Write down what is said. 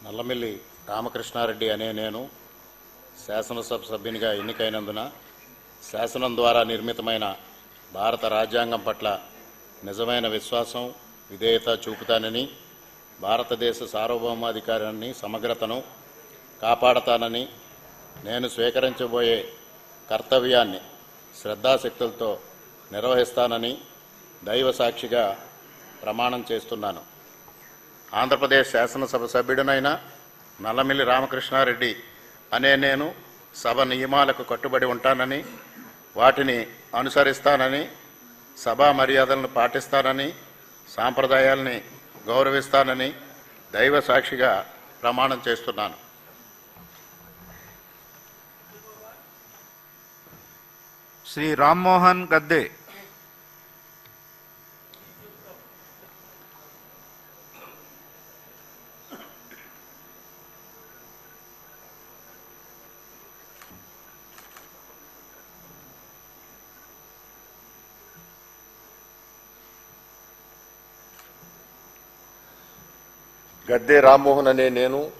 నల్లమిల్లి రామకృష్ణారెడ్డి అనే నేను శాసనసభ సభ్యునిగా ఎన్నికైనందున శాసనం ద్వారా నిర్మితమైన భారత రాజ్యాంగం పట్ల నిజమైన విశ్వాసం, విధేయత చూపుతానని, భారతదేశ సార్వభౌమాధికారాన్ని, సమగ్రతను కాపాడతానని, నేను స్వీకరించబోయే కర్తవ్యాన్ని శ్రద్ధాశక్తులతో నిర్వహిస్తానని దైవ సాక్షిగా ప్రమాణం చేస్తున్నాను. ఆంధ్రప్రదేశ్ శాసనసభ సభ్యుడినైన నల్లమిల్లి రామకృష్ణారెడ్డి అనే నేను సభ నియమాలకు కట్టుబడి ఉంటానని, వాటిని అనుసరిస్తానని, సభా మర్యాదలను పాటిస్తానని, సాంప్రదాయాల్ని గౌరవిస్తానని దైవ సాక్షిగా ప్రమాణం చేస్తున్నాను. శ్రీ రామ్మోహన్ గద్దే. గద్దే రామ్మోహన్ అనే నేను